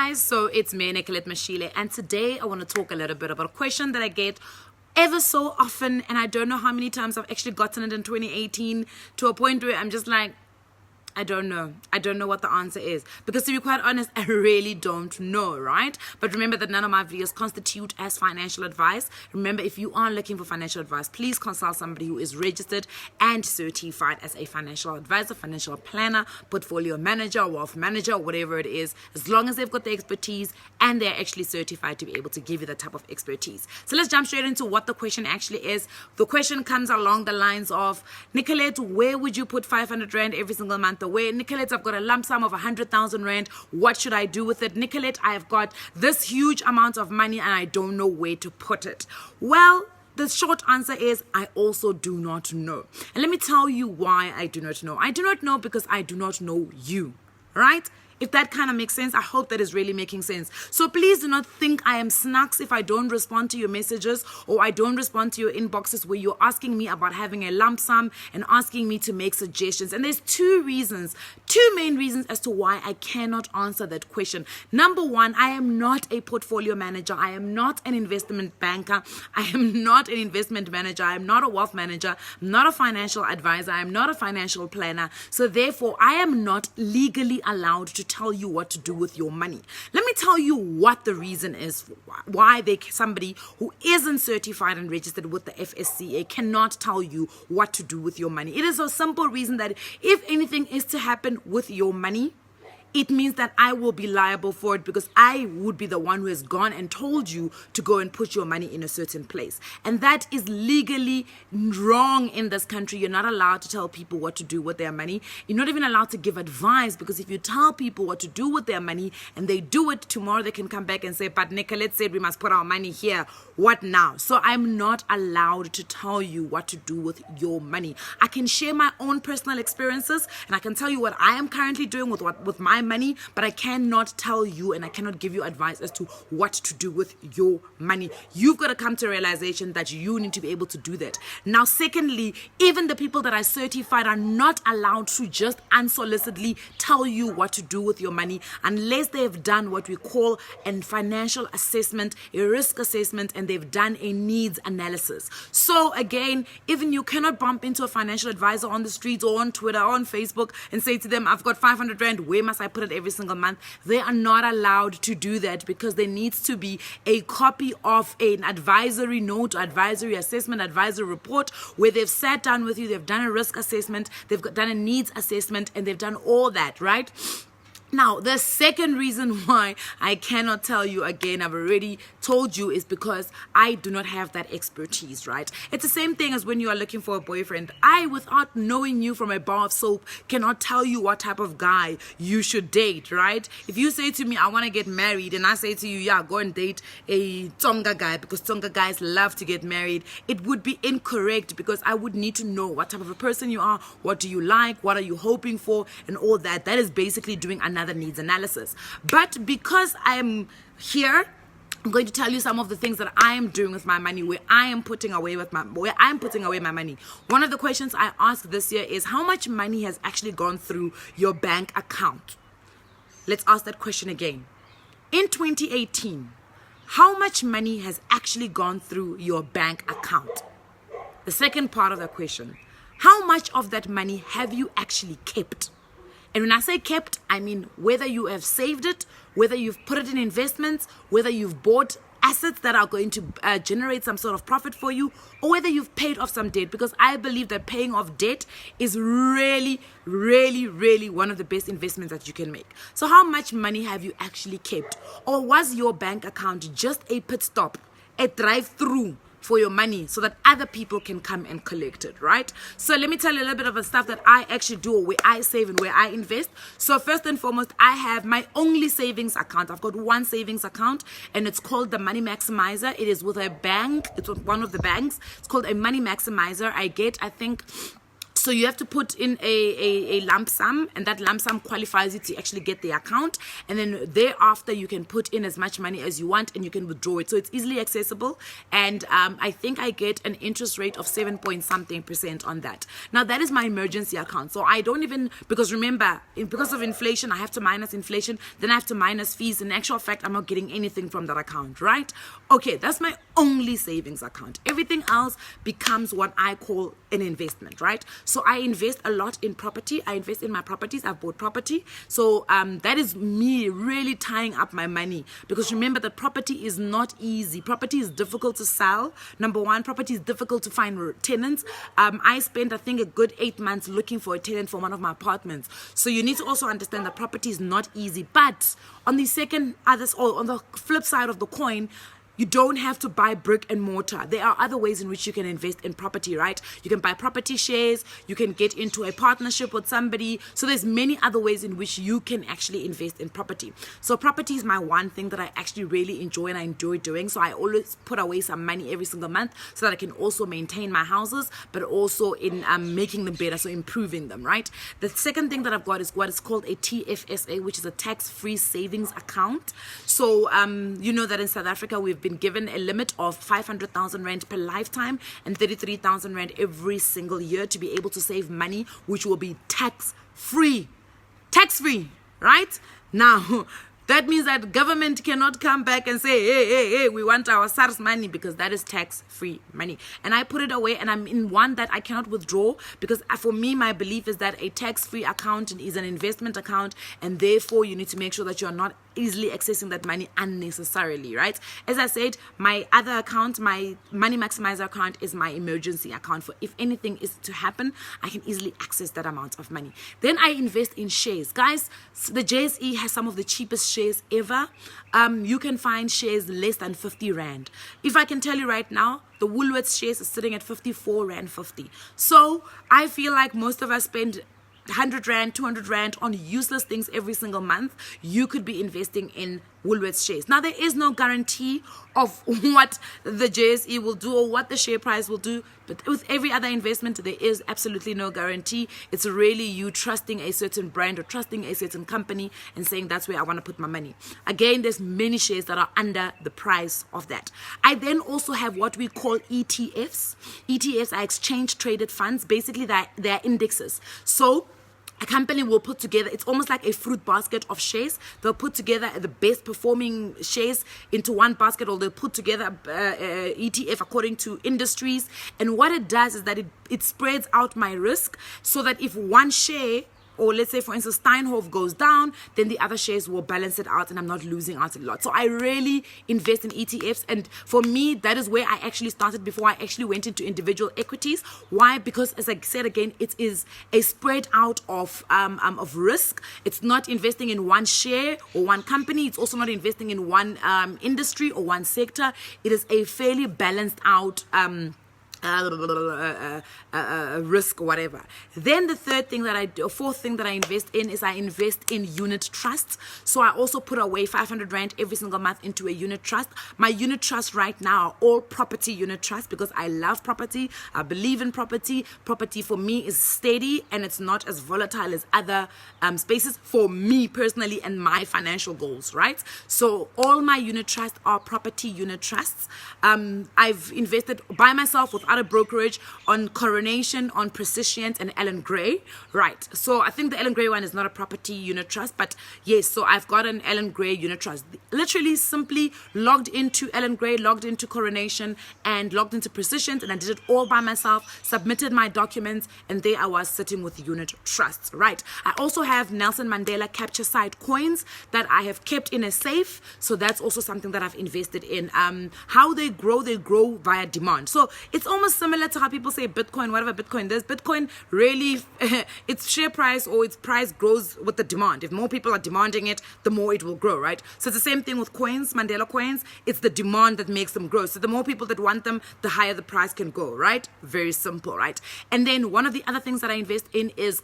guys, so it's me, Nicolette Mashile, and today I want to talk a little bit about a question that I get ever so often, and I don't know how many times I've actually gotten it in 2018 to a point where I'm just like, I don't know what the answer is, because to be quite honest, I really don't know, right? But remember that none of my videos constitute as financial advice. Remember, if you are looking for financial advice, please consult somebody who is registered and certified as a financial advisor, financial planner, portfolio manager, wealth manager, whatever it is, as long as they've got the expertise and they're actually certified to be able to give you that type of expertise. So let's jump straight into what the question actually is. The question comes along the lines of, Nicolette, where would you put 500 Rand every single month? Way, Nicolette, I've got a lump sum of 100,000 Rand. What should I do with it? Nicolette, I've got this huge amount of money and I don't know where to put it. Well, the short answer is I also do not know. And let me tell you why I do not know. I do not know because I do not know you, right? If that kind of makes sense, I hope that is really making sense. So please do not think I am snacks if I don't respond to your messages or I don't respond to your inboxes where you're asking me about having a lump sum and asking me to make suggestions. And there's two main reasons as to why I cannot answer that question. Number one, I am not a portfolio manager. I am not an investment banker. I am not an investment manager. I am not a wealth manager. I'm not a financial advisor. I am not a financial planner. So therefore, I am not legally allowed to tell you what to do with your money. Let me tell you what the reason is why somebody who isn't certified and registered with the FSCA cannot tell you what to do with your money. It is a simple reason that if anything is to happen with your money, it means that I will be liable for it because I would be the one who has gone and told you to go and put your money in a certain place. And that is legally wrong in this country. You're not allowed to tell people what to do with their money. You're not even allowed to give advice, because if you tell people what to do with their money and they do it, tomorrow they can come back and say, but Nicolette said we must put our money here. What now? So I'm not allowed to tell you what to do with your money. I can share my own personal experiences and I can tell you what I am currently doing with my money, but I cannot tell you and I cannot give you advice as to what to do with your money. You've got to come to a realization that you need to be able to do that. Now, secondly, even the people that are certified are not allowed to just unsolicitedly tell you what to do with your money unless they have done what we call a financial assessment, a risk assessment, and they've done a needs analysis. So again, even you cannot bump into a financial advisor on the streets or on Twitter or on Facebook and say to them, I've got 500 Rand, where must I put it every single month? They are not allowed to do that because there needs to be a copy of an advisory note, advisory assessment, advisory report where they've sat down with you, they've done a risk assessment, they've done a needs assessment, and they've done all that, right? Now, the second reason why I cannot tell you, again, I've already told you, is because I do not have that expertise, right? It's the same thing as when you are looking for a boyfriend. I, without knowing you from a bar of soap, cannot tell you what type of guy you should date, right? If you say to me, I want to get married, and I say to you, yeah, go and date a Tonga guy because Tonga guys love to get married, it would be incorrect because I would need to know what type of a person you are, what do you like, what are you hoping for, and all that. That is basically doing another needs analysis. But because I'm here, I'm going to tell you some of the things that I am doing with my money, where I am putting away my money. One of the questions I asked this year is, how much money has actually gone through your bank account? Let's ask that question again. In 2018, how much money has actually gone through your bank account? The second part of the question, how much of that money have you actually kept? And when I say kept, I mean whether you have saved it, whether you've put it in investments, whether you've bought assets that are going to generate some sort of profit for you, or whether you've paid off some debt, because I believe that paying off debt is really, really, really one of the best investments that you can make. So how much money have you actually kept? Or was your bank account just a pit stop, a drive-through for your money so that other people can come and collect it, right? So let me tell you a little bit of the stuff that I actually do, or where I save and where I invest. So first and foremost, I have my only savings account. I've got one savings account and it's called the Money Maximizer. It is with a bank. It's with one of the banks. It's called a Money Maximizer. I get, I think, So you have to put in a lump sum, and that lump sum qualifies you to actually get the account. And then thereafter, you can put in as much money as you want and you can withdraw it. So it's easily accessible. And I think I get an interest rate of 7 point something % on that. Now, that is my emergency account. So I don't even, because remember, because of inflation, I have to minus inflation. Then I have to minus fees. In actual fact, I'm not getting anything from that account, right? Okay, that's my only savings account. Everything else becomes what I call an investment, right? So I invest a lot in property. I invest in my properties. I've bought property. So that is me really tying up my money, because remember that property is not easy. Property is difficult to sell. Number one, property is difficult to find tenants. I spent, I think, a good 8 months looking for a tenant for one of my apartments. So you need to also understand that property is not easy. But on the on the flip side of the coin, you don't have to buy brick and mortar. There are other ways in which you can invest in property, right? You can buy property shares. You can get into a partnership with somebody. So there's many other ways in which you can actually invest in property. So property is my one thing that I actually really enjoy and I enjoy doing. So I always put away some money every single month so that I can also maintain my houses, but also in making them better, so improving them, right? The second thing that I've got is what is called a TFSA, which is a tax-free savings account. So you know that in South Africa, we've been given a limit of 500,000 rand per lifetime and 33,000 rand every single year to be able to save money, which will be tax-free, right? Now, that means that government cannot come back and say, hey, we want our SARS money, because that is tax-free money. And I put it away, and I'm in one that I cannot withdraw, because for me, my belief is that a tax-free account is an investment account, and therefore you need to make sure that you're not easily accessing that money unnecessarily, right? As I said, my other account, my money maximizer account, is my emergency account. For if anything is to happen, I can easily access that amount of money. Then I invest in shares. Guys, the JSE has some of the cheapest shares ever. You can find shares less than 50 rand. If I can tell you right now, the Woolworths shares is sitting at 54 rand 50. So I feel like most of us spend 100 rand, 200 rand on useless things every single month. You could be investing in Woolworths shares. Now, there is no guarantee of what the JSE will do or what the share price will do, but with every other investment, there is absolutely no guarantee. It's really you trusting a certain brand or trusting a certain company and saying that's where I want to put my money. Again, there's many shares that are under the price of that. I then also have what we call ETFs. ETFs are exchange traded funds. Basically, they're indexes. So a company will put together, it's almost like a fruit basket of shares. They'll put together the best performing shares into one basket, or they'll put together ETF according to industries. And what it does is that it spreads out my risk, so that if one share, or let's say, for instance, Steinhoff goes down, then the other shares will balance it out and I'm not losing out a lot. So I really invest in ETFs. And for me, that is where I actually started before I actually went into individual equities. Why? Because, as I said again, it is a spread out of risk. It's not investing in one share or one company. It's also not investing in one industry or one sector. It is a fairly balanced out risk or whatever. Then the fourth thing that I invest in is I invest in unit trusts. So I also put away 500 rand every single month into a unit trust. My unit trusts right now are all property unit trusts, because I love property. I believe in property. Property for me is steady and it's not as volatile as other spaces for me personally and my financial goals, right? So all my unit trusts are property unit trusts. I've invested by myself without a brokerage on Coronation, on Precision, and Ellen Gray, right? So I think the Ellen Gray one is not a property unit trust, but yes, so I've got an Ellen Gray unit trust. Literally simply logged into Ellen Gray, logged into Coronation, and logged into Precision, and I did it all by myself, submitted my documents, and there I was sitting with unit trusts, right? I also have Nelson Mandela capture site coins that I have kept in a safe, so that's also something that I've invested in. How they grow via demand. So it's almost similar to how people say Bitcoin, whatever Bitcoin. There's Bitcoin really, its share price or its price grows with the demand. If more people are demanding it, the more it will grow, right? So it's the same thing with coins, Mandela coins. It's the demand that makes them grow. So the more people that want them, the higher the price can go, right? Very simple, right? And then one of the other things that I invest in is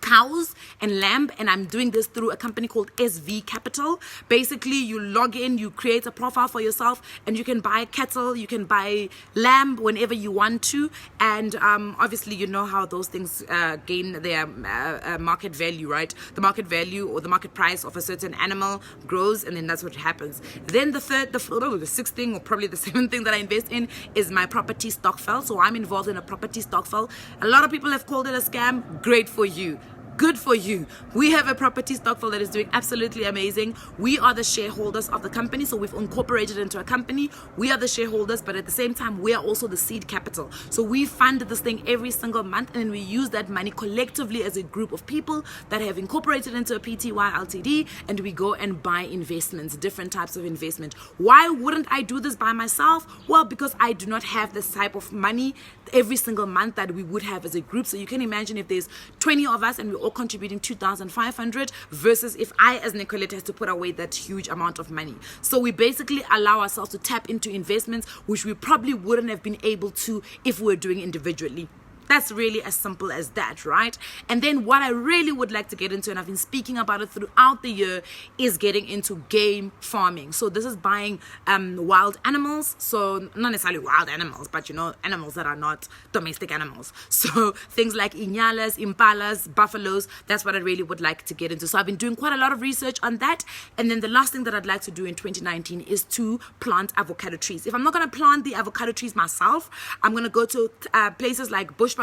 cows and lamb, and I'm doing this through a company called SV Capital. Basically, you log in, you create a profile for yourself, and you can buy cattle, you can buy lamb whenever you want to, and obviously you know how those things gain their market value, right? The market value or the market price of a certain animal grows, and then that's what happens. Then the sixth thing, or probably the seventh thing that I invest in is my property stokvel. So I'm involved in a property stokvel. A lot of people have called it a scam. Great for you. Good for you. We have a property stokvel that is doing absolutely amazing. We are the shareholders of the company, so we've incorporated into a company. We are the shareholders, but at the same time, we are also the seed capital. So we fund this thing every single month, and we use that money collectively as a group of people that have incorporated into a PTY Ltd, and we go and buy investments, different types of investment. Why wouldn't I do this by myself? Well, because I do not have this type of money every single month that we would have as a group. So you can imagine if there's 20 of us and we're all contributing 2,500 versus if I as Nicolette has to put away that huge amount of money. So we basically allow ourselves to tap into investments which we probably wouldn't have been able to if we were doing individually. That's really as simple as that, right? And then what I really would like to get into, and I've been speaking about it throughout the year, is getting into game farming. So this is buying wild animals. So not necessarily wild animals, but you know, animals that are not domestic animals. So things like inyalas, impalas, buffaloes, that's what I really would like to get into. So I've been doing quite a lot of research on that. And then the last thing that I'd like to do in 2019 is to plant avocado trees. If I'm not going to plant the avocado trees myself, I'm going to go to places like Bushbuckridge,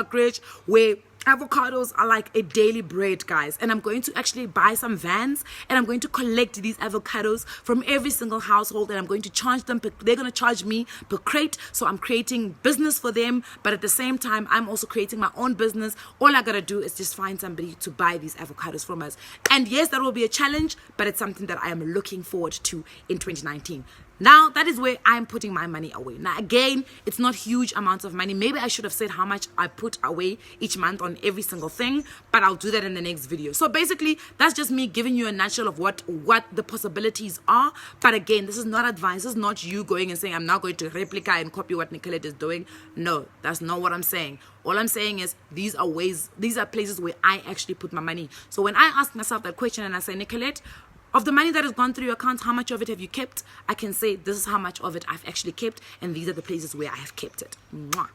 where avocados are like a daily bread, guys, and I'm going to actually buy some vans, and I'm going to collect these avocados from every single household, and I'm going to charge them. They're going to charge me per crate, so I'm creating business for them, but at the same time I'm also creating my own business. All I gotta do is just find somebody to buy these avocados from us, and yes, that will be a challenge, but it's something that I am looking forward to in 2019. Now, that is where I'm putting my money away. Now, again, it's not huge amounts of money. Maybe I should have said how much I put away each month on every single thing, but I'll do that in the next video. So basically, that's just me giving you a nutshell of what the possibilities are. But again, this is not advice. This is not you going and saying, I'm now going to replica and copy what Nicolette is doing. No, that's not what I'm saying. All I'm saying is these are places where I actually put my money. So when I ask myself that question and I say, Nicolette, of the money that has gone through your account, how much of it have you kept? I can say this is how much of it I've actually kept, and these are the places where I have kept it. Mwah.